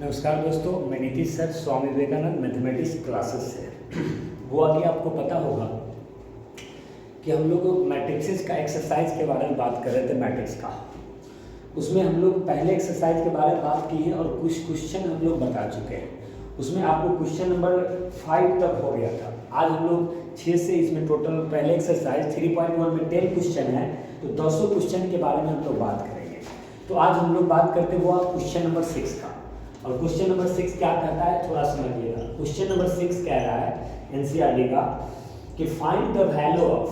नमस्कार दोस्तों, मैं Nitish sir Swami Vivekananda mathematics classes से। हुआ कि आपको पता होगा कि हम लोग मैट्रिक्स का एक्सरसाइज के बारे में बात कर रहे थे। मैट्रिक्स का उसमें हम लोग पहले एक्सरसाइज के बारे में बात की है और कुछ क्वेश्चन हम लोग बता चुके हैं। उसमें आपको क्वेश्चन नंबर 5 तक हो गया था। आज हम लोग 6 से इसमें टोटल पहले एक्सरसाइज 3.1 में 10 क्वेश्चन है, तो 200 क्वेश्चन के बारे में हम लोग बात करेंगे। तो आज हम लोग बात करते हुआ क्वेश्चन नंबर 6 का। और क्वेश्चन नंबर 6 क्या कहता है, थोड़ा समझिएगा। क्वेश्चन नंबर 6 कह रहा है एनसीईआरटी का कि find the value of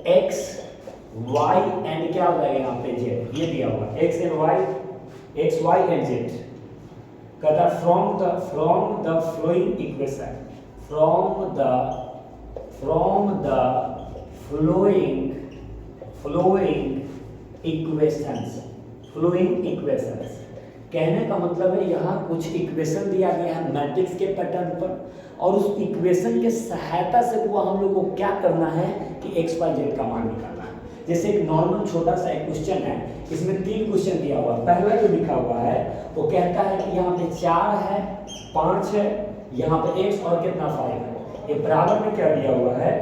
X Y and क्या हो जाएगा यहाँ पे जेड। ये दिया हुआ X and Y, X Y and Z. कहता है from the following equation, following equations. कहने का मतलब है यहाँ कुछ इक्वेशन दिया गया है मैट्रिक्स के पैटर्न पर, और उस इक्वेशन के सहायता से वो हम लोग को क्या करना है कि एक्स वाई जेड का मान निकालना है। जैसे एक नॉर्मल छोटा सा एक क्वेश्चन है, इसमें 3 क्वेश्चन दिया हुआ है। पहला जो लिखा हुआ है वो कहता है कि यहाँ पे 4 है, 5 है, यहाँ पे एक्स और कितना 5 है। ये बराबर में क्या दिया हुआ है,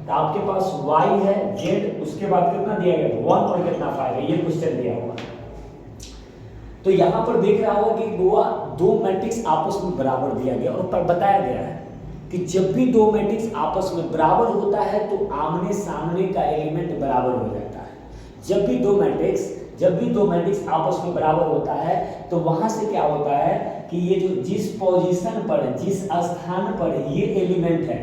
तो आपके पास y है, z, उसके बाद कितना दिया गया 1 और कितना 5 है। ये क्वेश्चन दिया हुआ है। तो यहाँ पर देख रहा होगा कि गोवा 2 मैट्रिक्स आपस में बराबर दिया गया और पर बताया गया है कि जब भी 2 मैट्रिक्स आपस में बराबर होता है तो आमने सामने का एलिमेंट बराबर हो जाता है। जब भी दो मैट्रिक्स आपस में बराबर होता है तो वहां से क्या होता है कि ये जो जिस पोजीशन पर, जिस स्थान पर ये एलिमेंट है,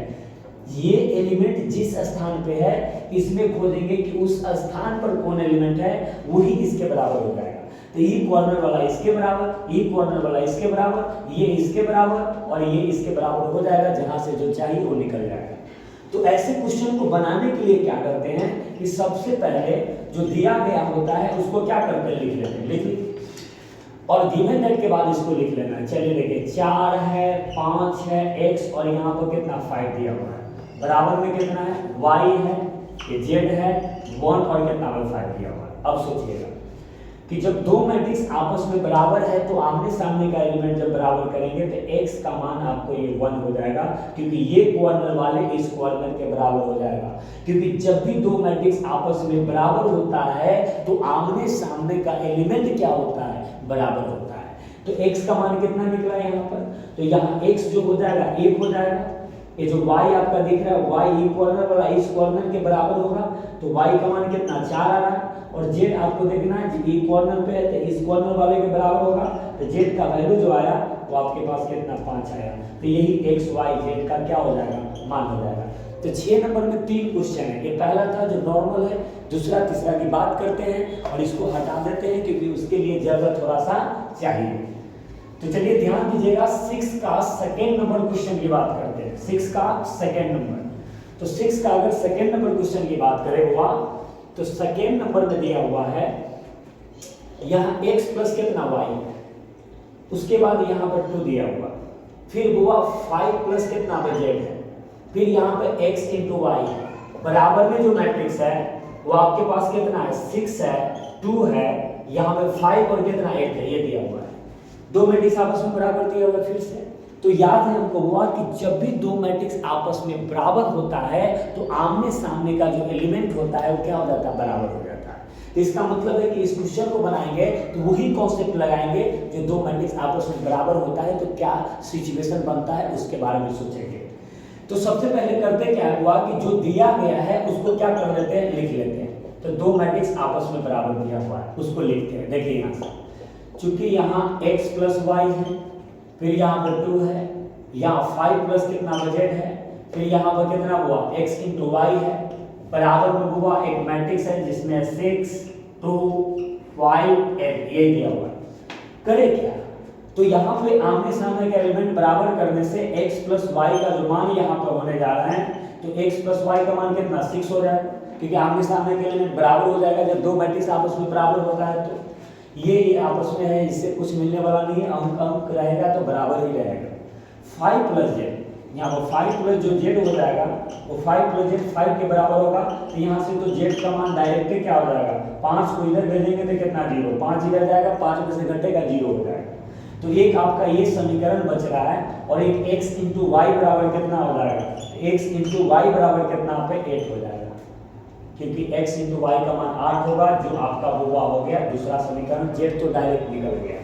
ये एलिमेंट जिस स्थान पे है, इसमें खोजेंगे कि उस स्थान पर कौन एलिमेंट है, वही इसके बराबर हो जाएगा। तो ये कॉर्नर वाला इसके बराबर, ये कॉर्नर वाला इसके बराबर, ये इसके बराबर और ये इसके बराबर हो जाएगा। जहां से जो चाहिए वो निकल जाएगा। तो ऐसे क्वेश्चन को बनाने के लिए क्या करते हैं कि सबसे पहले जो दिया गया होता है उसको क्या करते हैं, लिख लेते हैं, लिखिए, और गिवन दैट के बाद इसको लिख लेना है। चलिए देखिए, 4 है, 5 है, x और यहाँ पर कितना 5 दिया हुआ है, बराबर में कितना है y है, ये z है, 1 और कितना 5 दिया हुआ है। अब सोचिएगा कि जब 2 मैट्रिक्स आपस में बराबर है तो आमने सामने का एलिमेंट जब बराबर करेंगे तो x का मान आपको ये 1 हो जाएगा, क्योंकि ये कॉर्नर वाले इस कॉर्नर के बराबर हो जाएगा। क्योंकि जब भी 2 मैट्रिक्स आपस में बराबर होता है तो आमने सामने का एलिमेंट क्या होता है, बराबर होता है। तो x का मान कितना निकला यहाँ पर, तो यहाँ x जो हो जाएगा 1 हो जाएगा। ये जो y आपका दिख रहा है, y ये कॉर्नर वाला इस कॉर्नर के बराबर होगा, तो y का मान कितना 4 आ रहा है। और z आपको देखना है ये कॉर्नर पे है तो इस कॉर्नर वाले के बराबर होगा, तो z का वैल्यू जो आया वो आपके पास कितना 5 आया। तो यही x y z का क्या हो जाएगा, मान हो जाएगा। तो 6 नंबर में 3 क्वेश्चन है। ये पहला था जो नॉर्मल है, दूसरा तीसरा की बात करते हैं और इसको हटा देते हैं क्योंकि उसके लिए जरूरत थोड़ा सा चाहिए। तो चलिए ध्यान दीजिएगा, 6 का सेकेंड नंबर क्वेश्चन की बात करते हैं। 6 का सेकेंड नंबर, तो 6 का अगर सेकेंड नंबर क्वेश्चन की बात करें हुआ तो सेकेंड नंबर में दिया हुआ है यहाँ x प्लस कितना y, उसके बाद यहाँ पर 2 दिया हुआ, फिर हुआ 5 प्लस कितना z है, फिर यहाँ पे x इंटू वाई है। बराबर में जो मैट्रिक्स है वो आपके पास कितना है 6 है, 2 है, यहाँ पे 5 और कितना 8 है, ये दिया हुआ है। 2 मैट्रिक्स आपस में बराबर दिया हुआ। फिर से तो याद है हमको हुआ कि जब भी 2 मैट्रिक्स आपस में बराबर होता है तो आमने सामने का जो एलिमेंट होता है वो क्या हो जाता है, बराबर हो जाता है। तो इसका मतलब है कि इस क्वेश्चन को बनाएंगे तो वही कॉन्सेप्ट लगाएंगे, जो 2 मैट्रिक्स आपस में बराबर होता है तो क्या सिचुएशन बनता है उसके बारे में सोचेंगे। तो सबसे पहले करते क्या हुआ कि जो दिया गया है उसको क्या कर लेते हैं, लिख लेते हैं। तो 2 मैट्रिक्स आपस में बराबर दिया हुआ है उसको लिखते हैं। देखिए यहाँ से चूंकि यहाँ x प्लस वाई है, फिर यहाँ पर 2 है, यहाँ 5 प्लस कितना z है, फिर यहाँ पर कितना हुआ x इंटू वाई है, बराबर में हुआ एक मैट्रिक्स है जिसमें 6 2 5 8 ये दिया हुआ है। करे क्या, तो यहाँ पे आमने सामने का एलिमेंट बराबर करने से x प्लस वाई का जो मान यहाँ पर होने जा रहा है, तो x प्लस वाई का मान कितना 6 हो जाएगा, क्योंकि आमने सामने का एलिमेंट बराबर हो जाएगा। जब 2 मैट्रिक्स आपस में बराबर होता है तो ये आपस में है, इससे कुछ मिलने वाला नहीं है, अंक रहेगा तो बराबर ही रहेगा। 5 प्लस जेड, यहाँ पर 5 प्लस जो जेड हो जाएगा वो 5 प्लस जेड 5 के बराबर होगा। तो यहाँ से तो जेड का मान डायरेक्ट क्या हो जाएगा, 5 को इधर भेजेंगे तो कितना 0, 5 इधर जाएगा, 5 में से घटेगा 0 हो जाएगा। तो एक आपका ये समीकरण बच रहा है और एक x इंटू वाई बराबर कितना हो जाएगा, x इंटू वाई बराबर कितना पे 8 हो जाएगा, क्योंकि x इंटू वाई का मान 8 होगा, जो आपका हुआ हो गया दूसरा समीकरण। z तो डायरेक्ट निकल गया।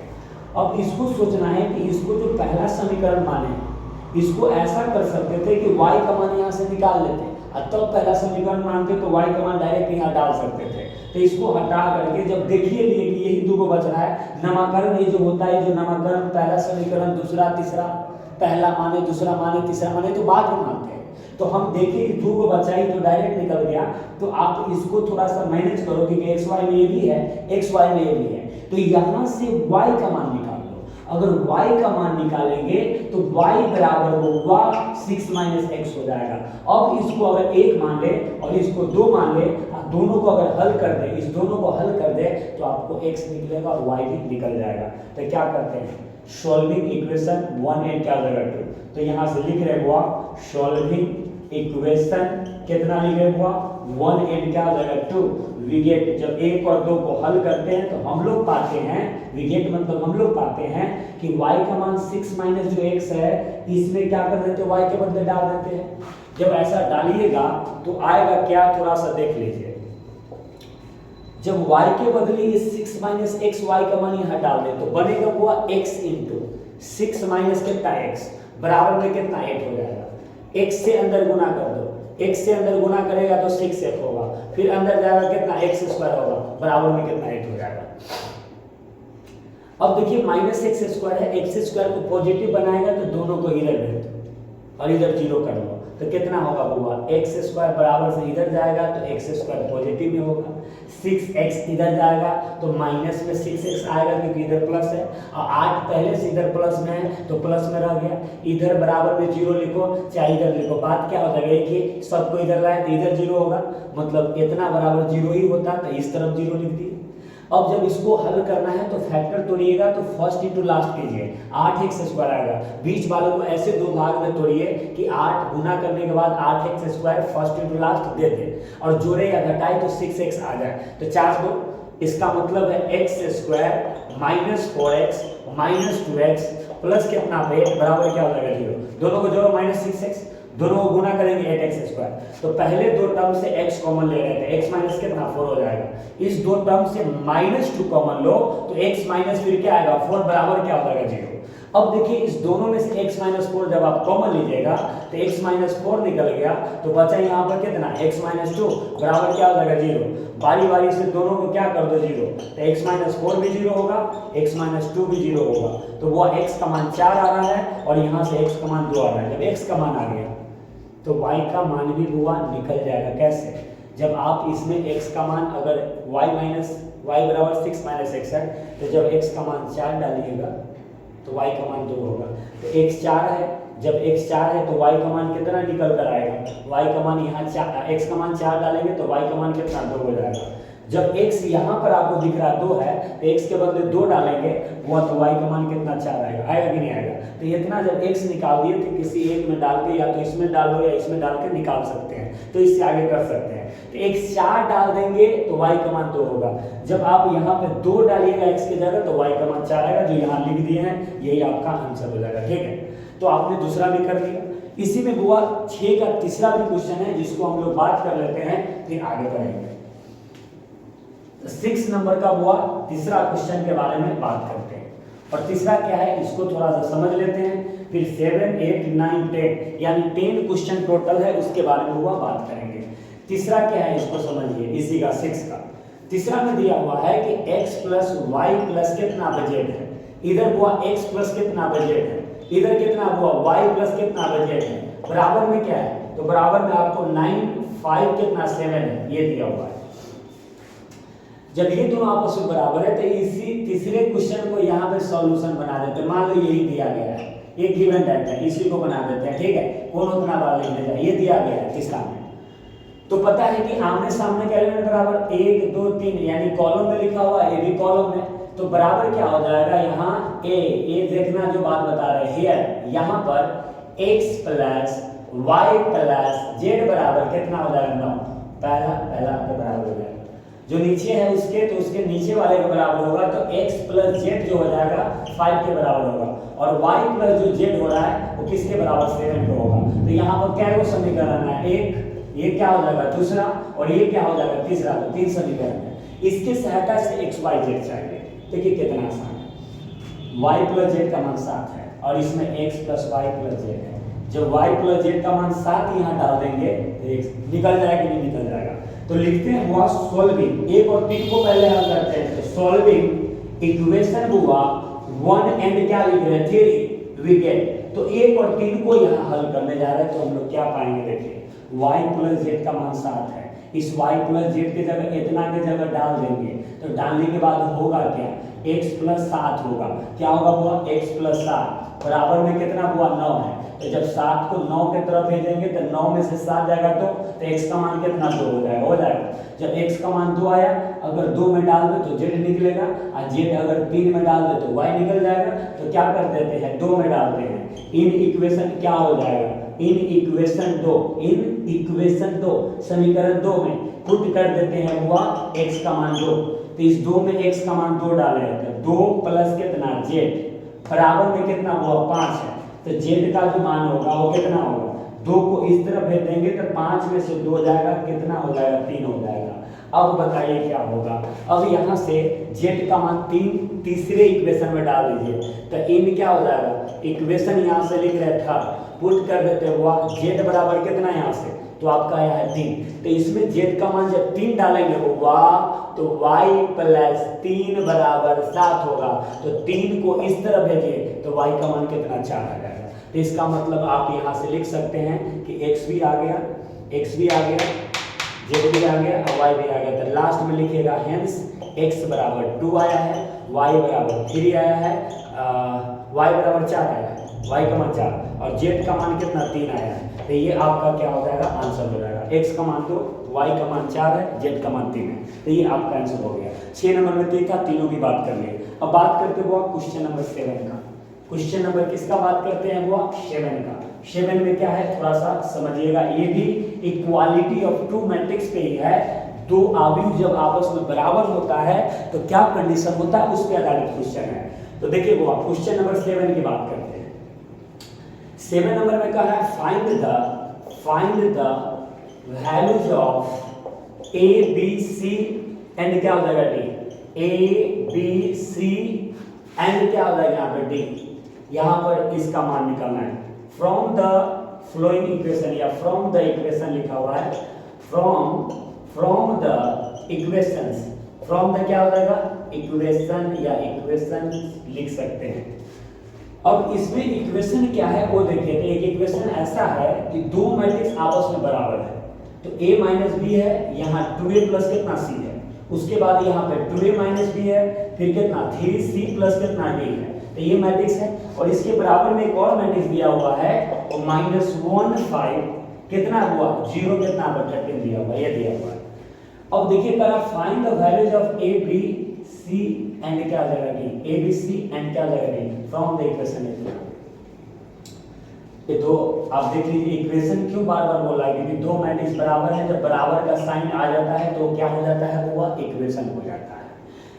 अब इसको सोचना है कि इसको जो पहला समीकरण माने इसको ऐसा कर सकते थे कि y का मान यहाँ से निकाल लेते और तब पहला समीकरण मानते तो y का मान डायरेक्ट यहाँ डाल सकते थे। तो इसको हटा करके जब देखिए लिए कि यही दो को बच रहा है, नामकरण ये जो होता है, जो नामकरण पहला समीकरण दूसरा तीसरा, पहला माने दूसरा माने तीसरा माने तो बाद में मानते हैं। तो हम देखिए दो को बचाई तो डायरेक्ट निकल गया। तो आप इसको थोड़ा सा मैनेज करो क्योंकि एक्स वाई में ये भी है, एक्स वाई में ये भी है। तो यहाँ से y का मान निकाल लो। अगर y का मान निकालेंगे तो y बराबर होगा 6 माइनस एक्स हो जाएगा। अब इसको अगर 1 मान ले और इसको 2 मान ले, दोनों को अगर हल कर दे, इस दोनों को हल कर दे तो आपको x निकलेगा और y भी निकल जाएगा। तो क्या करते हैं, सॉल्विंग इक्वेशन 1 एंड क्या हो जाएगा 2। तो यहाँ से लिख रहे हुआ सॉल्विंग इक्वेशन कितना लिखे हुआ 1 एंड क्या हो जाएगा 2। वी गेट, जब 1 और 2 को हल करते हैं तो हम लोग पाते हैं, वी गेट मतलब हम लोग पाते हैं कि y का मान 6 माइनस जो x है इसमें क्या कर देते हैं, y के बदले डाल देते हैं। जब ऐसा डालिएगा तो आएगा क्या, थोड़ा सा देख लीजिए। जब y के बदले ये 6 माइनस एक्स वाई का मान यहाँ डाल दे तो बनेगा हुआ x इंटू 6 माइनस कितना x बराबर में कितना 8 हो जाएगा। x से अंदर गुना कर दो, x से अंदर गुना करेगा तो 6x होगा, फिर अंदर जाएगा कितना x स्क्वायर होगा, बराबर में कितना 8 हो जाएगा। अब देखिए माइनस एक्स स्क्वायर है, एक्स स्क्वायर को पॉजिटिव बनाएगा तो दोनों को इधर भेज दो और इधर 0 कर लो तो कितना होगा हुआ, एक्स स्क्वायर बराबर से इधर जाएगा तो एक्स स्क्वायर पॉजिटिव में होगा, 6x इधर जाएगा तो माइनस में 6x आएगा क्योंकि इधर प्लस है, और 8 पहले से इधर प्लस में है तो प्लस में रह गया। इधर बराबर में 0 लिखो चाहे इधर लिखो, बात क्या हो जाएगा कि सबको इधर लाए तो इधर 0 होगा, मतलब इतना बराबर 0 ही होता तो इस तरफ 0 लिख दिए। अब जब इसको हल करना है तो फैक्टर तोड़िएगा तो फर्स्ट इंटू लास्ट कीजिए, 8x स्क्वायर आएगा। बीच वालों को ऐसे दो भाग में तोड़िए कि 8 गुना करने के बाद 8x square first into last दे दे और जोड़े या घटाए तो 6x आ जाए। तो 4 दो, इसका मतलब है x square minus 4x minus 2x plus कितना पे बराबर क्या हो जाएगा 0। दोनों को जोड़ो माइनस 6x, दोनों को गुना करेंगे 8x स्क्वायर। तो पहले दो टर्म से x कॉमन ले रहे थे, x माइनस कितना 4 हो जाएगा। इस दो टर्म से -2 कॉमन लो तो x माइनस फिर क्या आएगा 4 बराबर क्या हो जाएगा 0। अब देखिए इस दोनों में से x माइनस 4 जब आप कॉमन लीजिएगा तो x माइनस 4 निकल गया तो बचा यहाँ पर कितना x माइनस 2 बराबर क्या हो जाएगा 0। बारी बारी से दोनों को क्या कर दो 0, तो x माइनस 4 भी 0 होगा, x माइनस 2 भी 0 होगा। तो वो x का मान 4 आ रहा है और यहाँ से x का मान 2 आ रहा है। जब x का मान आ गया तो y का मान भी हुआ निकल जाएगा। कैसे, जब आप इसमें x का मान अगर y बराबर 6 माइनस एक्स है तो जब x का मान 4 डालिएगा तो y का मान 2 होगा। तो x 4 है, जब x 4 है तो y का मान कितना निकल कर आएगा, y का मान यहाँ 4, x का मान 4 डालेंगे तो y का मान कितना 2 हो जाएगा। जब x यहाँ पर आपको दिख रहा 2 है तो x के बदले 2 डालेंगे वो तो y का मान कितना 4 आएगा, आएगा कि नहीं आएगा। तो इतना जब x निकाल दिए तो किसी एक में डाल के या तो इसमें डाल दो या इसमें डाल के निकाल सकते हैं, तो इससे आगे कर सकते हैं। तो x 4 डाल देंगे तो y का मान 2 होगा। जब आप यहाँ पे 2 डालिएगा x की जगह तो y का मान 4 आएगा, जो यहाँ लिख दिए हैं यही आपका आंसर हो जाएगा। ठीक है, तो आपने दूसरा भी कर लिया। इसी में हुआ 6 का तीसरा भी क्वेश्चन है जिसको हम लोग बात कर लेते हैं फिर आगे बढ़ेंगे। 6 नंबर का हुआ तीसरा क्वेश्चन के बारे में बात करते हैं। और तीसरा क्या है इसको थोड़ा सा समझ लेते हैं, फिर 7, 8, 9, 10 यानी 10 क्वेश्चन टोटल है उसके बारे में हुआ बात करेंगे। तीसरा क्या है इसको समझिए, इसी का 6 का तीसरा में दिया हुआ है कि x प्लस वाई प्लस कितना बजट है। इधर हुआ x प्लस कितना बजट है, इधर कितना हुआ y प्लस कितना बजट है, बराबर में क्या है, तो बराबर में आपको 9, 5 कितना 7 है ये दिया हुआ है। जब ये दोनों आपस में बराबर है तो इसी तीसरे क्वेश्चन को यहाँ पे सॉल्यूशन बना देते हैं। मान लो यही दिया गया है, ये गिवन डाटा है, इसी को बना देते हैं। ठीक है, कौन उतना बार लिख देगा, ये दिया गया है तीसरा में। तो पता है कि आमने सामने का एलिमेंट बराबर 1, 2, 3 यानी कॉलम में लिखा हुआ है, ए भी कॉलम में, तो बराबर क्या हो जाएगा यहाँ ए देखना जो बात बता रहे हैं, यहाँ पर x plus Y plus Z बराबर कितना हो जाएगा 9। पहला के बराबर हो जाएगा, जो नीचे है उसके तो उसके नीचे वाले के बराबर होगा, तो x प्लस जेड जो हो जाएगा 5 के बराबर होगा, और y प्लस जो जेड हो रहा है वो किसके बराबर 7 को होगा। तो यहाँ पर क्या समीकरण है, एक ये क्या हो जाएगा दूसरा, और ये क्या हो जाएगा तीसरा, तो 3 समीकरण है। इसके सहायता से x y z चाहिए। देखिए कितना आसान है, y प्लस जेड का मान 7 है और इसमें x plus Y plus Z है। जब y प्लस जेड का मान 7 यहाँ डाल देंगे तो x निकल जाएगा कि नहीं निकल जाएगा। तो लिखते हैं हुआ सॉल्विंग, 1 और 3 को पहले हल करते हैं। तो सॉल्विंग इक्वेशन हुआ 1 एंड क्या लिख रहे हैं 3 वी गेट। तो 1 और 3 को यहाँ हल करने जा रहे हैं, तो हम लोग क्या पाएंगे, देखिए y प्लस जेड का मान 7 है, इस y प्लस जेड के जगह इतना के जगह डाल देंगे, तो डालने के बाद होगा क्या, x प्लस 7 होगा। क्या होगा हुआ x प्लस 7 बराबर में कितना हुआ 9 है। तो जब 7 को 9 के तरफ भेजेंगे तो 9 में से 7 जाएगा तो x का मान कितना 2 हो जाएगा। जब x का मान 2 आया, अगर 2 में डाल दो तो z निकलेगा, और z अगर 3 में डाल दो तो y निकल जाएगा। तो क्या कर देते हैं 2 में डालते हैं, इन इक्वेशन क्या हो जाएगा, इन इक्वेशन 2 समीकरण 2 में पुट कर देते हैं हुआ x का मान 2। तो इस 2 में x का मान 2 डाले तो 2 प्लस कितना z बराबर में कितना हुआ 5 है। तो z का जो मान होगा वो कितना होगा, 2 को इस तरफ भेज देंगे तो 5 में से 2 जाएगा, कितना हो जाएगा 3 हो जाएगा। अब बताइए क्या होगा, अब यहाँ से z का मान 3 तीसरे इक्वेशन में डाल दीजिए, तो इन क्या हो जाएगा, इक्वेशन यहाँ से लिख रहे था पुट कर देते हुआ z बराबर कितना यहाँ से, तो आपका आया है 3। तो इसमें z का मान जब 3 डालेंगे हुआ तो y प्लस 3 बराबर 7 होगा। तो 3 को इस तरह भेजिए तो y का मान कितना 4 आ जाएगा। तो इसका मतलब आप यहाँ से लिख सकते हैं कि x भी आ गया, z भी आ गया और y भी आ गया। तो लास्ट में लिखिएगा हेंस x बराबर 2 आया है, y बराबर 3 आया है, y बराबर 4 आया है, y का मान 4 और z का मान कितना 3 आया है। तो ये आपका क्या हो जाएगा आंसर हो जाएगा, x का मान 2, y का मान 4 है, z का मान 3 है। तो ये आपका आंसर हो गया। 6 नंबर में देखा, तीनों की बात कर लिए। अब बात करते हुआ क्वेश्चन नंबर 7 का। क्वेश्चन नंबर किसका बात करते हैं हुआ 7 का। 7 में क्या है थोड़ा सा समझिएगा, ये भी इक्वालिटी ऑफ टू मैट्रिक्स पे ही है। दो आव्यूह जब आपस में बराबर होता है तो क्या कंडीशन होता है, उस पर आधारित क्वेश्चन है। तो देखिए वो क्वेश्चन नंबर 7 की बात करते हैं। 7 नंबर में कहा है find the values of A B C and क्या हो जाएगा D, A B C and क्या हो जाएगा यहाँ पर डी। यहाँ पर इसका मान निकालना है फ्रॉम द फ्लोइंग इक्वेशन, या फ्रॉम द इक्वेशन लिखा हुआ है, from the equations, from the क्या हो जाएगा इक्वेशन या इक्वेशन लिख सकते हैं। अब इसमें इक्वेशन क्या है वो देखिए। तो एक इक्वेशन ऐसा है कि दो मैट्रिक्स आपस में बराबर है, तो a माइनस बी है, यहाँ 2a प्लस कितना c है, उसके बाद यहाँ पे 2a माइनस बी है, फिर कितना 3c प्लस कितना d है। तो ये मैट्रिक्स है और इसके बराबर में एक और मैट्रिक्स दिया हुआ है और -1 5 कितना हुआ 0 कितना पर 13 दिया हुआ, ये दिया हुआ है। अब देखिए करा find the values of A B C and क्या जाएगा D, A B C and क्या जाएगा डी फ्रॉम द इक्वेशन। ये दो आप देख लीजिए इक्वेशन क्यों बार बार बोला है, क्योंकि दो मैट्रिक्स बराबर है, जब बराबर का साइन आ जाता है तो क्या हो जाता है वो इक्वेशन हो जाता है।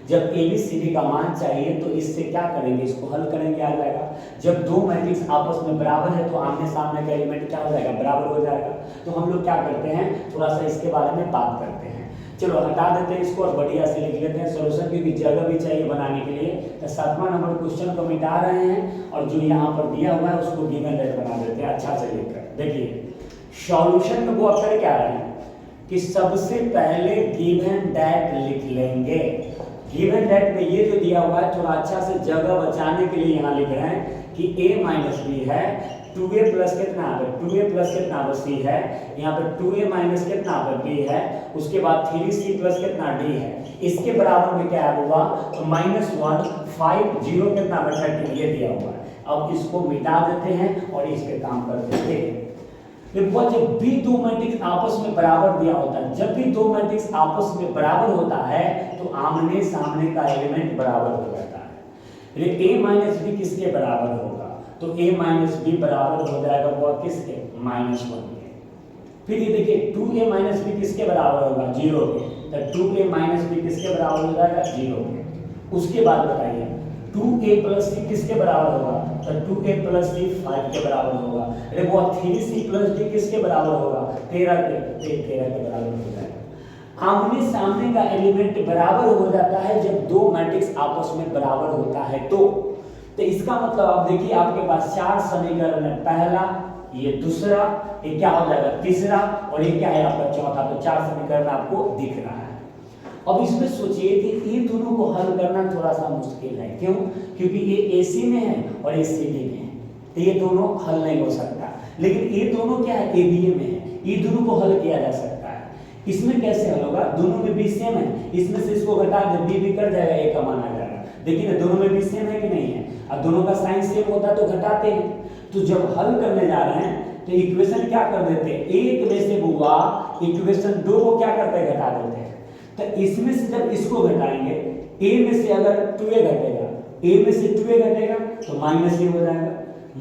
जब ए बी सी डी का मान चाहिए तो इससे क्या करेंगे, इसको हल करेंगे, आ जाएगा। जब दो मैट्रिक्स आपस में बराबर है तो आमने सामने का एलिमेंट क्या हो जाएगा बराबर हो जाएगा। तो हम लोग क्या करते हैं थोड़ा सा इसके बारे में बात करते हैं। चलो हटा देते हैं इसको और बढ़िया से लिख लेते हैं सॉल्यूशन, क्योंकि जगह भी चाहिए बनाने के लिए। तो 7वां नंबर क्वेश्चन को मिटा रहे हैं और जो यहाँ पर दिया हुआ है उसको गिवन दैट बना देते हैं अच्छा से लिखकर। देखिए सॉल्यूशन में वो अक्सर क्या रहे हैं कि सबसे पहले गिवन दैट लिख लेंगे। गिवन दैट में ये जो दिया हुआ है थोड़ा अच्छा से जगह बचाने के लिए यहाँ लिख रहे हैं कि a माइनस बी है, 2a प्लस कितना है 2a प्लस कितना पर c है, यहाँ पर 2a माइनस कितना पर b है, उसके बाद 3c प्लस कितना d है। इसके बराबर में क्या होगा तो -1 5 0 कितना पर 13 ये दिया हुआ है। अब इसको मिटा देते हैं और इस पे काम कर देते हैं। जब भी दो मैट्रिक्स आपस में बराबर दिया होता है, जब भी दो मैट्रिक्स आपस में बराबर होता है तो आमने सामने का एलिमेंट बराबर हो जाता है। a माइनस बी किसके बराबर होगा तो a माइनस बी बराबर हो जाएगा वो किसके, -1 के। फिर ये देखिए 2a माइनस बी किसके बराबर होगा, 0 के। तो 2a माइनस बी किसके बराबर हो जाएगा, 0 के। उसके बाद बताइए 2a प्लस सी किसके बराबर होगा, तो 2a प्लस सी 5 के बराबर होगा। अरे वो 3c प्लस d किसके बराबर होगा, 13 के, 13 के बराबर हो जाएगा। आमने सामने का एलिमेंट बराबर हो जाता है जब दो मैट्रिक्स आपस में बराबर होता है तो इसका मतलब आप देखिए आपके पास 4 समीकरण है, पहला, ये दूसरा, ये क्या हो जाएगा तीसरा, और ये क्या है आपका चौथा। तो 4 समीकरण आपको दिख रहा है। अब इसमें सोचिए कि ये दोनों को हल करना थोड़ा सा मुश्किल है, क्यों, क्योंकि ये AC में है और ये CD में है, तो ये दोनों हल नहीं हो सकता। लेकिन ये दोनों क्या है, ABA में है, ये दोनों को हल किया जा सकता है। इसमें कैसे हल होगा, दोनों में भी सेम है, इसमें से इसको घटा दे b भी कर जाएगा, a का मान आ जाएगा। देखिए ना दोनों में भी सेम है कि नहीं है, अब दोनों का साइन सेम होता तो घटाते हैं। तो जब हल करने जा रहे हैं तो इक्वेशन क्या कर देते हैं, एक में से हुआ इक्वेशन 2 को क्या करते हैं, घटा देते हैं। तो इसमें से जब इसको घटाएंगे, a में से अगर 2a घटेगा, a में से 2a घटेगा तो -a हो जाएगा,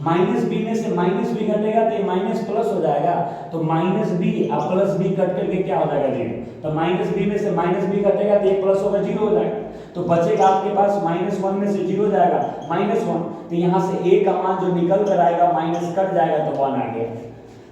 माइनस बी में से माइनस बी घटेगा तो ये माइनस प्लस हो जाएगा, तो माइनस बी और प्लस बी कट करके क्या हो जाएगा 0। तो माइनस बी में से माइनस बी घटेगा तो ये प्लस होगा 0 हो जाएगा। तो बचेगा आपके पास -1 में से 0 जाएगा -1, तो यहाँ से a का मान जो निकल कर आएगा माइनस कट जाएगा तो 1 आ गया।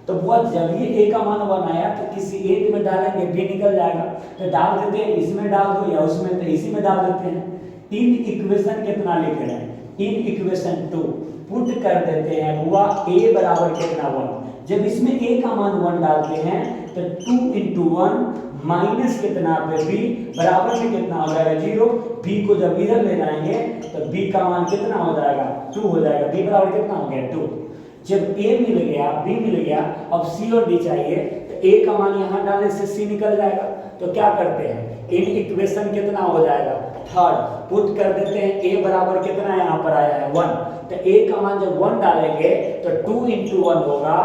तो वो जब ये a का मान 1 आया तो किसी एक में डालेंगे b निकल जाएगा, तो डाल देते हैं, इसमें डाल दो या उसमें, तो इसी में डाल देते हैं। इन इक्वेशन कितना लिख रहे हैं, इन इक्वेशन 2 पुट कर देते हैं, हुआ a बराबर कितना 1। जब इसमें a का मान 1 डालते हैं तो 2 × 1 माइनस कितना पे b बराबर में कितना हो जाएगा 0। b को जब इधर ले जाएंगे तो b का मान कितना हो जाएगा 2 हो जाएगा, b बराबर कितना हो गया 2। जब a मिल गया, b मिल गया, अब c और d चाहिए, तो a का मान यहाँ डालने से c निकल जाएगा। तो क्या करते हैं, इन इक्वेशन कितना हो जाएगा थर्ड, पुट कर देते हैं, a बराबर कितना यहाँ पर आया है 1। तो a का मान जब 1 डालेंगे तो 2 × 1 होगा,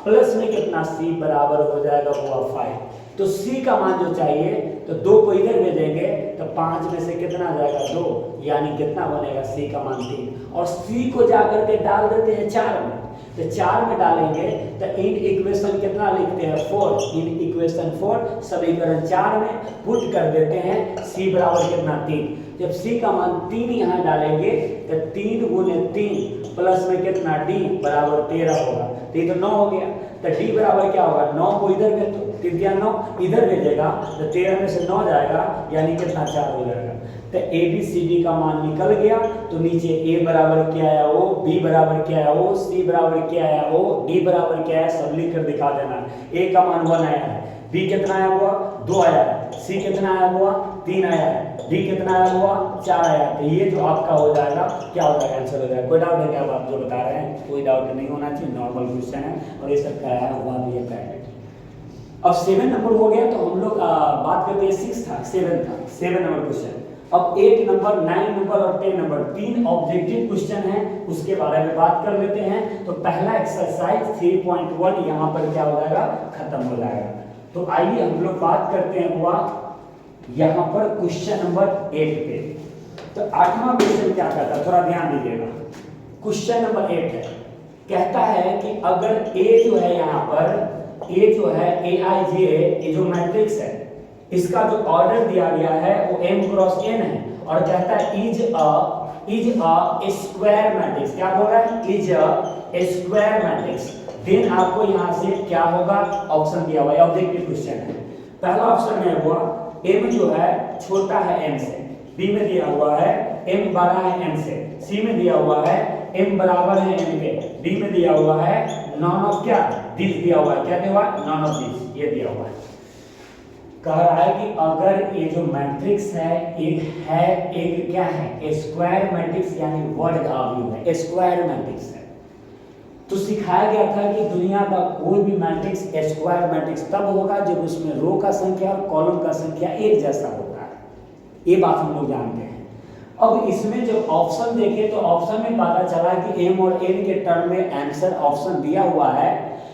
प्लस में कितना c बराबर हो जाएगा हुआ 5। तो c का मान जो चाहिए तो 2 को इधर भेजेंगे तो 5 में से कितना आ जाएगा 2, यानी कितना बनेगा c का मान 3। और c को जाकर के डाल देते हैं 4 में, तो 4 में डालेंगे तो इन इक्वेशन कितना लिखते हैं 4, इन इक्वेशन 4 समीकरण 4 में पुट कर देते हैं, c बराबर कितना 3। जब c का मान 3 यहाँ डालेंगे तो 3 × 3 प्लस में कितना d बराबर 13 होगा, तो ये तो 9 हो गया। तो d बराबर क्या होगा, 9 को इधर भेज दो, 3 × 9 इधर भेजेगा तो 13 में से 9 जाएगा, यानी कितना 4 हो जाएगा। तो ABCD का मान निकल गया। तो नीचे a बराबर क्या आया वो, b बराबर क्या आया वो, c बराबर क्या आया वो, d बराबर क्या है, सब लिख कर दिखा देना। a का मान 1 आया है, b कितना आया हुआ 2 आया है, c कितना आया हुआ 3 आया है, d कितना आया हुआ 4 आया। तो ये जो आपका हो जाएगा क्या हो जाएगा, आंसर हो जाएगा। कोई डाउट है क्या, आप जो बता रहे हैं कोई डाउट नहीं होना चाहिए, नॉर्मल क्वेश्चन है और ये सब का है हुआ भी है प्राइवेट। अब 7 नंबर हो गया, तो हम लोग बात करते हैं 6 था, 7 था, 7 नंबर क्वेश्चन। अब 8 नंबर, 9 नंबर और 10 नंबर 3 ऑब्जेक्टिव क्वेश्चन है, उसके बारे में बात कर लेते हैं। तो पहला एक्सरसाइज 3.1 यहाँ पर क्या हो जाएगा, खत्म हो जाएगा। तो आइए हम लोग बात करते हैं हुआ यहाँ पर क्वेश्चन नंबर 8 पे। तो 8वां क्वेश्चन क्या कहता है, थोड़ा ध्यान दीजिएगा। क्वेश्चन नंबर 8 है, कहता है कि अगर A जो है यहाँ पर A जो है AIJ, ये जो मैट्रिक्स है इसका जो ऑर्डर दिया गया है वो m × n है, और कहता है इज अ स्क्वायर मैट्रिक्स। क्या बोल रहा है, is a square matrix. Then आपको यहाँ से क्या होगा, ऑप्शन दिया हुआ है, ऑब्जेक्टिव क्वेश्चन है। पहला ऑप्शन में हुआ m जो है छोटा है m से, b में दिया हुआ है m बड़ा है m से, c में दिया हुआ है m बराबर है m के, d में दिया हुआ है नॉन ऑफ क्या दिस दिया हुआ है, क्या दिया हुआ है नॉन ऑफ दिस, ये दिया हुआ है। कह रहा है कि अगर ये जो मैट्रिक्स है एक क्या है स्क्वायर मैट्रिक्स, यानी वर्ग अवयव है, स्क्वायर मैट्रिक्स है। तो सिखाया गया था कि दुनिया का कोई भी मैट्रिक्स स्क्वायर मैट्रिक्स तब होगा जब उसमें रो का संख्या और कॉलम का संख्या एक जैसा होता है, ये बात हम लोग जानते हैं। अब इसमें जब ऑप्शन देखे तो ऑप्शन में पता चला कि m और n के टर्म में आंसर ऑप्शन दिया हुआ है,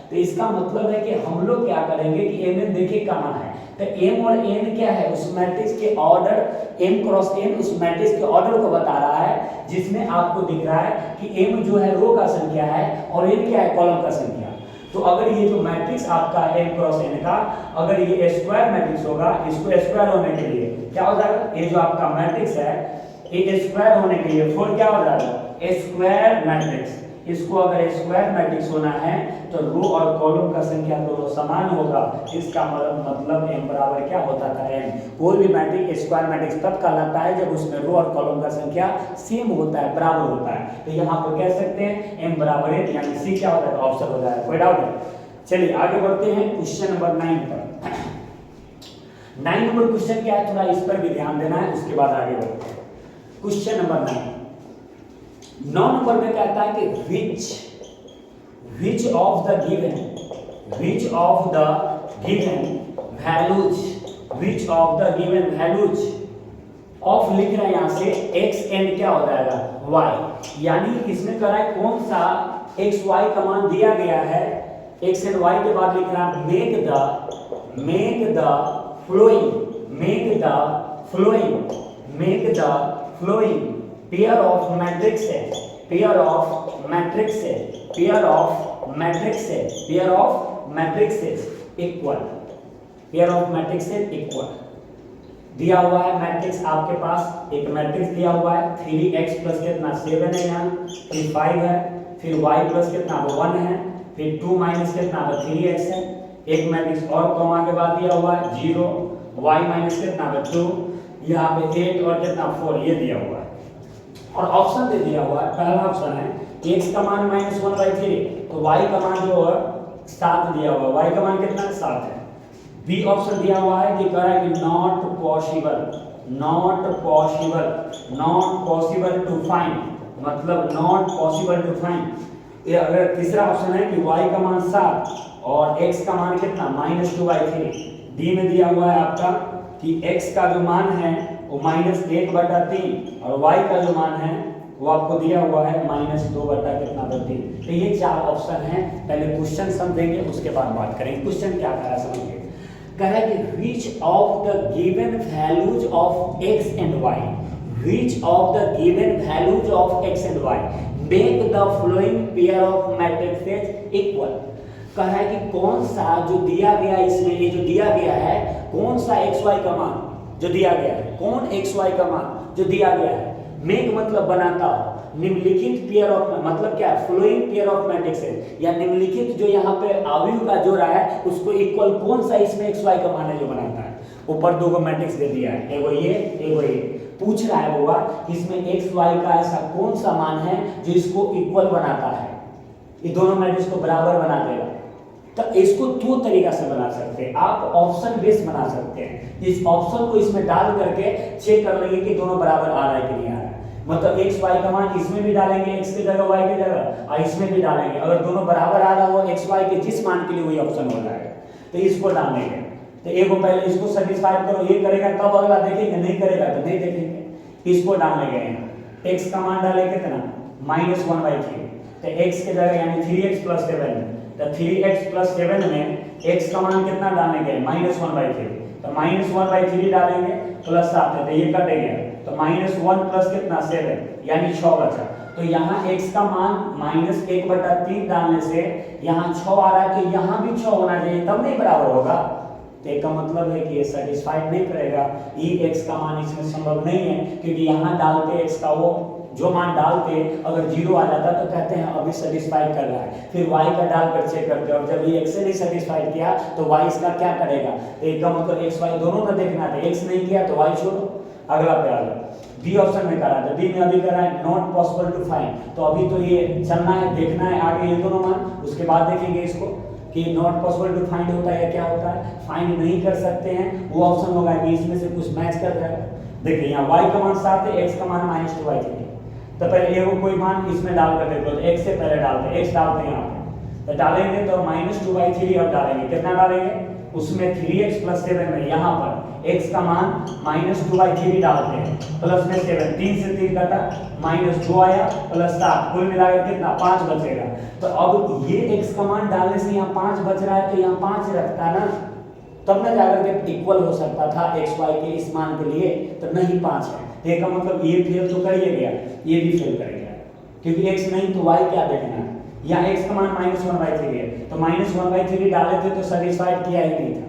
तो इसका मतलब है कि हम लोग क्या करेंगे कि mn देखिए कहाँ है, तो m और n क्या है, उस मैट्रिक्स के ऑर्डर m क्रॉस n उस मैट्रिक्स के ऑर्डर को बता रहा है, जिसमें आपको दिख रहा है कि m जो है रो का संख्या है और n क्या है, कॉलम का संख्या। तो अगर ये जो मैट्रिक्स आपका m क्रॉस n का, अगर ये स्क्वायर मैट्रिक्स होगा, इसको स्क्वायर होने के लिए क्या हो जाएगा, ये जो आपका मैट्रिक्स है ये स्क्वायर होने के लिए 4 क्या हो जाएगा, स्क्वायर मैट्रिक्स। इसको अगर स्क्वायर मैट्रिक्स होना है तो रो और कॉलम का संख्या दोनों समान होगा, इसका मतलब m बराबर क्या होता था, n। कोई भी मैट्रिक्स स्क्वायर मैट्रिक्स तब कहलाता है जब उसमें रो और कॉलम का संख्या सेम होता है, बराबर होता है। तो यहाँ पर कह सकते हैं m बराबर n, यानी सी क्या होता है, ऑप्शन हो जाएगा। कोई डाउट है? चलिए आगे बढ़ते हैं क्वेश्चन नंबर 9 पर। 9 नंबर क्वेश्चन क्या है, थोड़ा इस पर भी ध्यान देना है, उसके बाद आगे बढ़ते हैं। क्वेश्चन नंबर 9 नंबर में कहता है कि which of the given values of लिख रहा है यहाँ से x and क्या हो जाएगा, y। यानी इसमें कह रहा है कौन सा x y का मान दिया गया है, x and y के बाद लिख रहा है make the following pair of matrices equal। दिया हुआ है मैट्रिक्स आपके पास, एक मैट्रिक्स दिया हुआ है 3x प्लस कितना 7 है यहाँ, फिर 5 है, फिर y प्लस कितना 1 है, फिर 2 माइनस कितना 3x है। एक मैट्रिक्स और कॉमा के बाद दिया हुआ है 0, y माइनस कितना 2, यहाँ पे 8 और कितना 4, ये दिया हुआ है। और ऑप्शन दे दिया हुआ है, पहला ऑप्शन है x का मान -1/3, तो y का मान जो है 7 दिया हुआ है, y का मान कितना है 7 है। बी ऑप्शन दिया हुआ है कि कह रहा है कि नॉट पॉसिबल टू फाइंड, मतलब नॉट पॉसिबल टू फाइंड। ये अगर तीसरा ऑप्शन है कि y का मान 7 और x का मान कितना -2/3। डी में दिया हुआ है आपका कि x का जो मान है वो -1/3 और y का जो मान है वो आपको दिया हुआ है -2/3। तो ये 4 ऑप्शन हैं। पहले क्वेश्चन समझेंगे, उसके बाद बात करेंगे। क्वेश्चन क्या कह रहा है समझिए। कह रहा है कि which of the given values of x and y make the following pair of matrices equal। कह रहा है कि कौन सा जो दिया गया, इसमें ये जो दिया गया है, कौन सा एक्स वाई का मान जो दिया गया है, कौन एक्स वाई का मान जो दिया गया है, मेक मतलब बनाता हो, निम्नलिखित पेयर ऑफ मतलब क्या है, फ्लोइंग पेयर ऑफ मैट्रिक्सेस, या निम्नलिखित जो यहाँ पे अवयव का जोड़ा है उसको इक्वल कौन सा इसमें एक्स वाई का मान है जो बनाता है। ऊपर 2 मैट्रिक्स दे दिया है, एगो ये पूछ रहा है होगा कि इसमें एक्स वाई का ऐसा कौन सा मान है जो इसको इक्वल बनाता है, ये दोनों मैट्रिक्स को बराबर बना देगा। तो इसको 2 तरीका से बना सकते हैं, आप ऑप्शन बेस बना सकते हैं। इस ऑप्शन को इसमें डाल करके चेक कर लेंगे कि दोनों बराबर आ रहा है कि नहीं आ रहा है। मतलब x y का मान इसमें भी डालेंगे, x की जगह y की जगह, और इसमें भी डालेंगे। अगर दोनों बराबर आ रहा हो x y के जिस मान के लिए वही ऑप्शन हो जाएगा, तो इसको डाल देंगे। तो एक को पहले इसको सेटिस्फाई करो, ये करेगा तब अगला देखेंगे, नहीं करेगा तो नहीं देखेंगे। इसको डालने गए हैं, x का मान डाले कितना -1/3, तो x की जगह यानी 3x + 7, तो 3x + 7 में x का मान कितना डालने गए -1/3, तो -1/3 डालेंगे प्लस 7 है, तो ये कटेगा, तो -1 प्लस कितना 7 यानी 6 बचा। तो यहाँ x का मान -1/3 डालने से यहाँ 6 आ रहा है, तो यहाँ भी 6 होना चाहिए, तब नहीं बराबर होगा। तो इसका मतलब है कि ये सेटिस्फाइड नहीं करेगा, ये x का मान इसमें संभव नहीं है, क्योंकि यहाँ डालते x का वो जो मान डालते अगर 0 आ जाता तो कहते हैं अभी सेटिस्फाइड कर रहा है, फिर y का डाल कर चेक करते हैं, और जब ये x से नहीं सेटिस्फाइड किया तो y इसका क्या करेगा। तो इसका मतलब x y दोनों का देखना था, x नहीं किया तो y छोड़ो, अगला पे आ जाओ। बी ऑप्शन में करा था, बी में अभी करा है नॉट पॉसिबल टू फाइंड, तो अभी तो ये चलना है, देखना है आगे ये दोनों मान, उसके बाद देखेंगे इसको कि नॉट पॉसिबल टू फाइंड होता है या क्या होता है। फाइंड नहीं कर सकते हैं, वो ऑप्शन होगा कि इसमें से कुछ मैच कर जाएगा। देखिए यहाँ y का मान 7 है, x का मान -2/3, तो पहले एगो कोई मान इसमें डाल कर देखो, तो x से पहले डालते हैं, x डालते हैं यहाँ पे, तो डालेंगे तो -2/3 और डालेंगे, कितना डालेंगे उसमें 3x + 7 में यहाँ पर x का मान -2/3 डालते हैं, प्लस में 7, 3 से 3 कटा, -2 आया प्लस 7, कुल मिलाकर कितना 5 बचेगा। तो अब ये x का मान डालने से यहाँ 5 बच रहा है, तो यहाँ 5 रखता है ना, तब ना जाकर के इक्वल हो सकता था एक्स वाई के इस मान के लिए, तो नहीं 5 है। तो इसका मतलब ये फेल तो कर ही गया, ये भी फेल कर गया, क्योंकि एक्स नहीं तो वाई क्या देखना है, यहाँ एक्स का मान -1/3 है, तो -1/3 डाले थे तो सेटिस्फाइड किया ही नहीं था।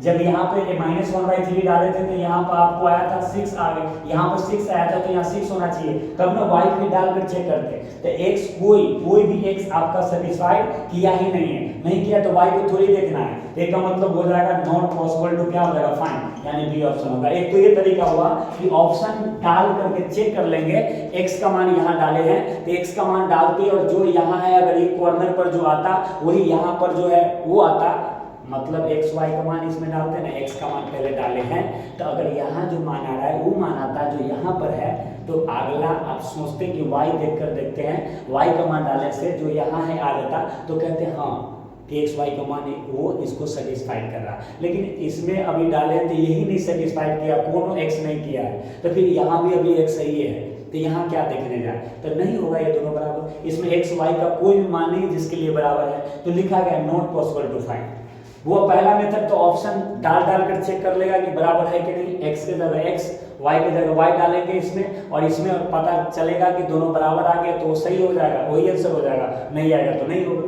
जब यहाँ पे -1/3 डाले थे तो यहाँ पर आपको आया था 6 आ गए, यहाँ पर 6 आया था तो यहाँ 6 होना चाहिए, तब ना y फिर डालकर चेक करते, तो x कोई भी x आपका सेटिस्फाइड किया ही नहीं है, नहीं किया तो y को थोड़ी देखना है, इसका मतलब हो जाएगा नॉट पॉसिबल टू क्या हो जाएगा फाइंड, यानी बी ऑप्शन होगा। एक तो ये तरीका हुआ कि ऑप्शन डाल करके चेक कर लेंगे, x का मान यहाँ डाले हैं तो x का मान डालते और जो यहाँ है अगर ये कॉर्नर पर जो आता वही यहाँ पर जो है वो आता, मतलब एक्स वाई का मान इसमें डालते हैं ना, एक्स का मान पहले डाले हैं, तो अगर यहाँ जो मान आ रहा है वो मान आता जो यहाँ पर है, तो अगला आप सोचते हैं कि वाई देखकर देखते हैं, वाई का मान डालने से जो यहाँ है आ जाता, तो कहते हैं हाँ कि एक्स वाई का मान है वो इसको सेटिस्फाइड कर रहा, लेकिन इसमें अभी डाले तो यही नहीं सेटिस्फाइड किया, कोनो एक्स नहीं किया है, तो फिर यहाँ भी अभी एक्स सही है, तो यहाँ क्या देखने जाए, तो नहीं होगा ये दोनों बराबर, इसमें एक्स वाई का कोई भी मान नहीं जिसके लिए बराबर है, तो लिखा गया नॉट पॉसिबल टू फाइंड। वो पहला मेथड तो ऑप्शन डाल कर चेक कर लेगा कि बराबर है कि नहीं, x के जगह x, y के जगह y डालेंगे इसमें, और इसमें पता चलेगा कि दोनों बराबर आ गए तो सही हो जाएगा, वही आंसर हो जाएगा, नहीं आएगा तो नहीं होगा।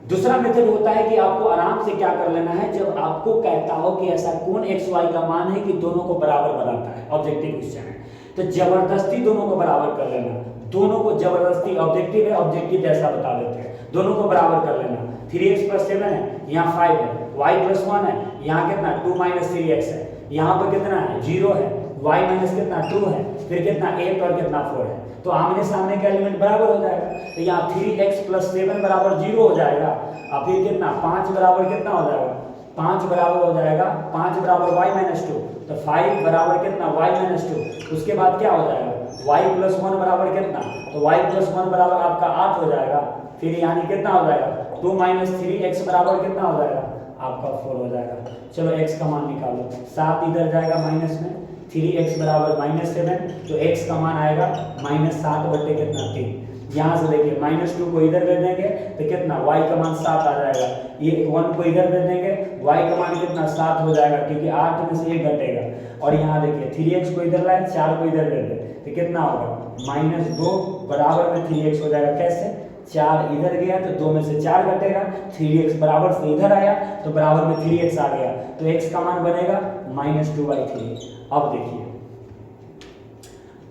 दूसरा मेथड होता है कि आपको आराम से क्या कर लेना है, जब आपको कहता हो कि ऐसा कौन x y का मान है कि दोनों को बराबर बनाता है, ऑब्जेक्टिव क्वेश्चन है, तो जबरदस्ती दोनों को बराबर कर लेना, दोनों को जबरदस्ती, ऑब्जेक्टिव है ऑब्जेक्टिव जैसा बता देते हैं, दोनों को बराबर कर लेना, 3x + 7 है, यहाँ 5 है, y + 1 है, यहाँ कितना 2 - 3x है, यहाँ पर कितना है 0 है, y - कितना 2 है, फिर कितना 8 और कितना 4 है, तो आमने सामने का एलिमेंट बराबर हो जाएगा, तो यहाँ 3x + 7 बराबर 0 हो जाएगा, और फिर कितना 5 बराबर कितना हो जाएगा, 5 बराबर हो जाएगा, 5 बराबर y - 2, तो 5 बराबर कितना y - 2, उसके बाद क्या हो जाएगा y + 1 बराबर कितना, तो y + 1 बराबर आपका 8 हो जाएगा, फिर यानी कितना हो जाएगा 2 - 3x बराबर कितना हो जाएगा आपका 4 हो जाएगा। चलो x का मान निकालो, 7 इधर जाएगा माइनस में, 3x बराबर -7, तो x का मान आएगा -7 बटे कितना 3, यहाँ से देखिए -2 को इधर भेज देंगे तो कितना y का मान 7 आ जाएगा, ये 1 को इधर भेज देंगे y का मान कितना 7 हो जाएगा, क्योंकि 8 में से 1 घटेगा, और यहाँ देखिए 3x को इधर लाए 4 को इधर भेज दें तो कितना होगा -2 बराबर में 3x हो जाएगा, कैसे 4 इधर गया तो 2 में से 4 घटेगा, 3x बराबर से इधर आया तो बराबर में 3x आ गया, तो x का मान बनेगा -2/3। अब देखिए,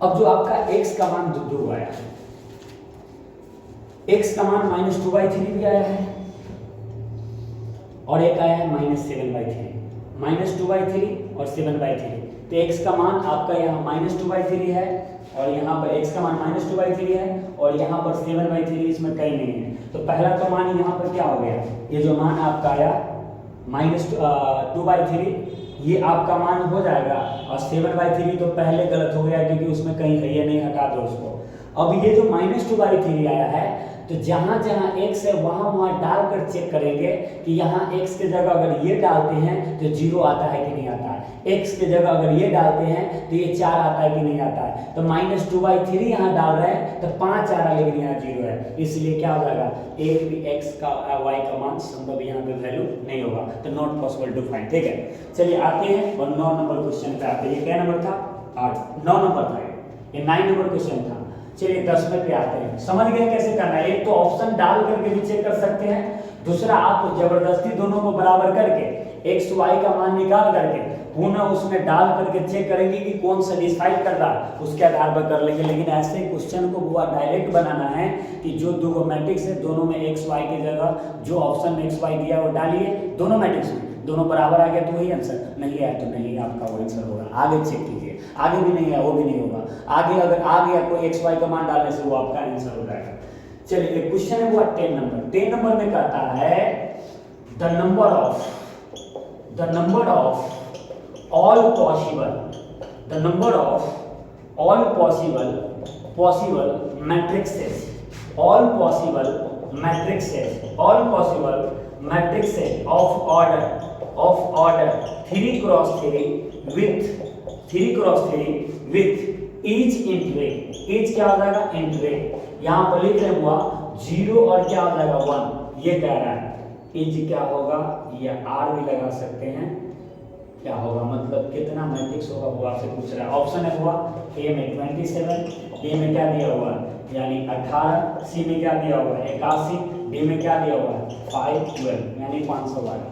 अब जो आपका x का मान 2 आया, x का मान -2/3 भी आया है, और एक आया है -7/3, -2/3 और 7/3, तो x का मान आपका यहाँ -2/3 है, और यहाँ पर x का मान -2/3 है, और यहाँ पर 7/3 इसमें कहीं नहीं है, तो पहला तो मान यहाँ पर क्या हो गया, ये जो मान आपका आया -2/3 ये आपका मान हो जाएगा, और 7/3 तो पहले गलत हो गया क्योंकि उसमें कहीं है ये नहीं, हटा दो उसको। अब ये जो -2/3 आया है, तो जहाँ जहाँ x है वहाँ डालकर चेक करेंगे कि यहाँ x के जगह अगर ये डालते हैं तो 0 आता है कि नहीं आता है, x के जगह अगर ये डालते हैं तो ये 4 आता है कि नहीं आता है, तो -2/3 यहाँ डाल रहे हैं तो 5 आ रहा है, लेकिन यहाँ 0 है, इसलिए क्या हो जाएगा एक भी x का y का मान संभव यहाँ पे वैल्यू नहीं होगा, तो नॉट पॉसिबल टू फाइंड। ठीक है, चलिए आते हैं और 9 नंबर क्वेश्चन पे आते हैं। ये क्या नंबर था 8, 9 नंबर था, ये 9 नंबर क्वेश्चन था। चलिए 10वें पे आते हैं, समझ गए कैसे करना है। एक तो ऑप्शन डाल करके भी चेक कर सकते हैं, दूसरा आप जबरदस्ती दोनों को बराबर करके x y का मान निकाल करके पुनः उसमें डाल करके चेक करेंगे कि कौन सेटिस्फाइड कर रहा है, उसके आधार पर कर लेंगे। लेकिन ऐसे क्वेश्चन को हुआ डायरेक्ट बनाना है कि जो दो मैट्रिक्स है दोनों में x y की जगह जो ऑप्शन में x y दिया वो डालिए, दोनों मैट्रिक्स में दोनों बराबर आ गया तो वही आंसर, नहीं आया तो नहीं आपका वो आंसर होगा। आगे चेक कीजिए, आगे भी नहीं है वो भी नहीं होगा, आगे अगर आ गया कोई x y का मान डालने से वो आपका आंसर हो जाएगा। चलिए एक क्वेश्चन है वो 10 नंबर। 10 नंबर में कहता है the number of all possible matrices of order 3x3 with each entry, each क्या हो जाएगा entry, यहाँ पर लिख रहे हुआ 0 और क्या हो जाएगा 1, ये कह रहा है इज क्या होगा, ये आर भी लगा सकते हैं, क्या होगा मतलब कितना मैट्रिक्स होगा वो आपसे पूछ रहा है। ऑप्शन है हुआ ए में 27, बी में क्या दिया हुआ है यानी 18, सी में क्या दिया हुआ है 81, डी में क्या दिया हुआ है 512 यानी 512।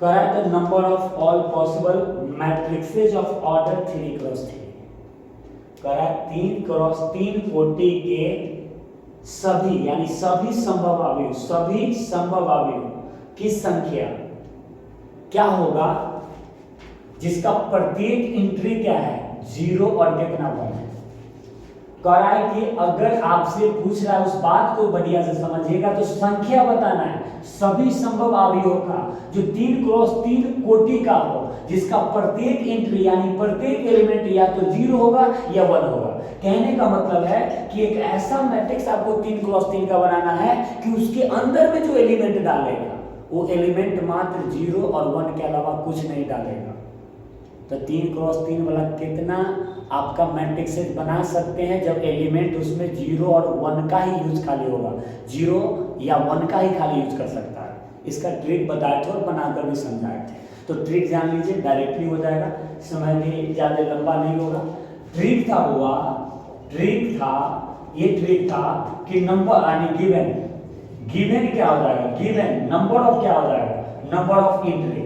Correct the number of all possible matrices of order 3x3। Correct 3x3 कोटि के सभी यानी सभी संभव अवयव की संख्या क्या होगा जिसका प्रत्येक एंट्री क्या है 0 और कितना 1 है। कराए कि अगर आपसे पूछ रहा है उस बात को बढ़िया से समझिएगा तो संख्या बताना है सभी संभव अवयवों का जो 3x3 कोटि का हो जिसका प्रत्येक एंट्री यानी प्रत्येक एलिमेंट या तो 0 होगा या 1 होगा। कहने का मतलब है कि एक ऐसा मैट्रिक्स आपको 3x3 का बनाना है कि उसके अंदर में जो एलिमेंट डालेगा वो एलिमेंट मात्र 0 और 1 के अलावा कुछ नहीं डालेगा। तो 3x3 वाला कितना आपका मैट्रिक्स बना सकते हैं जब एलिमेंट उसमें 0 और 1 का ही यूज खाली होगा, 0 या 1 का ही खाली यूज कर सकता है। इसका ट्रिक बताए थे और बनाकर भी समझाए थे। तो ट्रिक जान लीजिए, डायरेक्टली हो जाएगा, समय भी ज़्यादा लंबा नहीं होगा। ट्रिक था कि नंबर यानी गिवन क्या हो जाएगा, गिवन नंबर ऑफ क्या हो जाएगा, number of entry,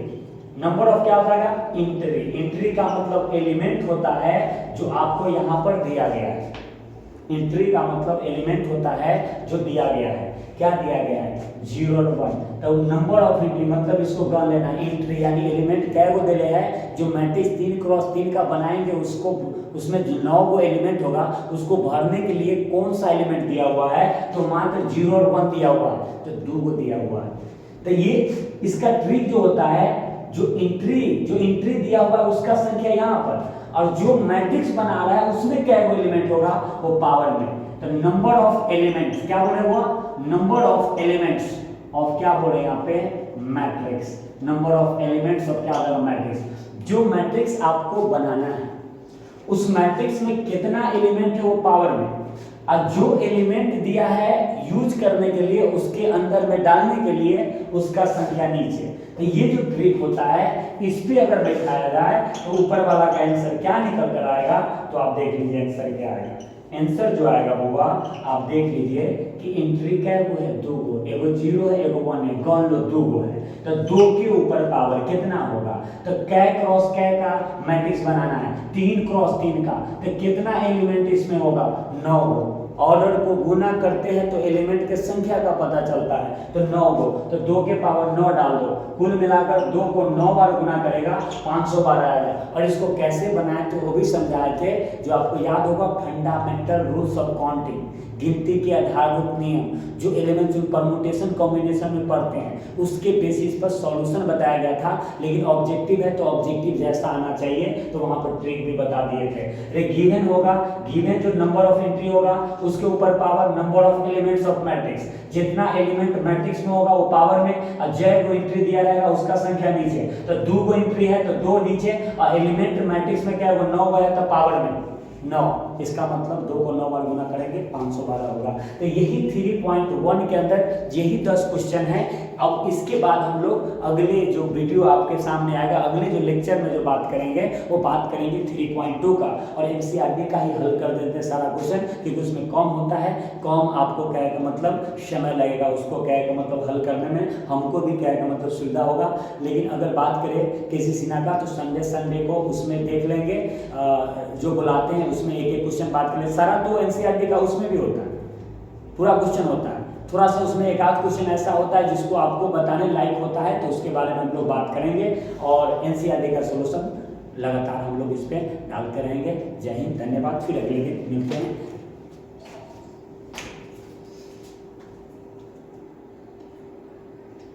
number of क्या हो जाएगा एंट्री का मतलब एलिमेंट होता है जो आपको यहाँ पर दिया गया है। एंट्री का मतलब एलिमेंट होता है जो दिया गया है। क्या दिया गया है 0 और 1। तो नंबर ऑफ एंट्री मतलब इसको गण लेना, एंट्री यानी एलिमेंट क्या को दिले है जो मैट्रिक्स 3x3 का बनाएंगे उसको उसमें जो 9 गो एलिमेंट होगा उसको भरने के लिए कौन सा एलिमेंट दिया हुआ है तो मात्र 0 और 1 दिया हुआ है, तो 2 गो दिया हुआ है। तो ये इसका ट्रिक जो होता है जो एंट्री दिया हुआ है उसका संख्या यहाँ पर और जो मैट्रिक्स बना रहा है उसमें क्या एलिमेंट होगा वो पावर में। तो नंबर ऑफ एलिमेंट्स क्या बोले हुआ, नंबर ऑफ एलिमेंट्स ऑफ क्या बोले यहाँ पे matrix, number of elements of क्या होगा मैट्रिक्स। जो मैट्रिक्स आपको बनाना है उस मैट्रिक्स में कितना एलिमेंट है वो पावर में, और जो एलिमेंट दिया है यूज करने के लिए उसके अंदर में डालने के लिए उसका संख्या नीचे। तो ये जो ट्रिक होता है इस पे अगर बैठाया जाए तो ऊपर वाला का आंसर क्या निकल कर आएगा, तो आप देख लीजिए आंसर क्या आएगा। आंसर जो आएगा होगा आप देख लीजिए कि एंट्री क्या है 2 गो, एगो 0 है एगो 1 है, गण लो 2 गो है तो 2 के ऊपर पावर कितना होगा। तो कै क्रॉस कै का मैट्रिक्स बनाना है 3x3 का, तो कितना एलिमेंट इसमें होगा 9 गो। ऑर्डर को गुना करते हैं तो एलिमेंट के संख्या का पता चलता है, तो 9 गो, तो 2 के पावर 9 डाल दो, कुल मिलाकर 2 को 9 बार गुना करेगा 512 आएगा। और इसको कैसे बनाए थे वो भी समझाए थे, जो आपको याद होगा फंडामेंटल रूल्स ऑफ काउंटिंग, गिनती के आधारभूत नियम, जो एलिमेंट जो परमुटेशन कॉम्बिनेशन में पढ़ते हैं उसके बेसिस पर सॉल्यूशन बताया गया था। लेकिन ऑब्जेक्टिव है तो ऑब्जेक्टिव जैसा आना चाहिए, तो वहां पर ट्रिक भी बता दिए थे। गिवन होगा, गिवन जो नंबर ऑफ एंट्री होगा उसके ऊपर power number of elements of matrix, जितना एलिमेंट मैट्रिक्स में होगा वो पावर में, और जय को एंट्री दिया रहेगा उसका संख्या नीचे। तो 2 को एंट्री है तो 2 नीचे, और एलिमेंट मैट्रिक्स में क्या है वो 9 है तो पावर में 9, इसका मतलब 2 को 9 बार गुना करेंगे 512 होगा। तो यही 3.1 के अंदर यही 10 क्वेश्चन है। अब इसके बाद हम लोग अगले जो वीडियो आपके सामने आएगा, अगले जो लेक्चर में जो बात करेंगे वो बात करेंगे 3.2 का, और एनसीईआरटी का ही हल कर देते हैं सारा क्वेश्चन, क्योंकि उसमें कम होता है, कम आपको क्या का मतलब समय लगेगा उसको क्या का मतलब हल करने में, हमको भी क्या का मतलब सुविधा होगा। लेकिन अगर बात करें केसी सिन्हा का तो संडे को उसमें देख लेंगे, जो बुलाते हैं उसमें एक क्वेश्चन बात करें, सारा तो एनसीईआरटी का उसमें भी होता है, पूरा क्वेश्चन होता है, थोड़ा सा उसमें एक आध क्वेश्चन ऐसा होता है जिसको आपको बताने लायक होता है, तो उसके बारे में हम लोग बात करेंगे, और एनसीईआरटी का सोल्यूशन लगातार हम लोग इस पर डालते रहेंगे। जय हिंद, धन्यवाद, फिर अगले दिन मिलते हैं।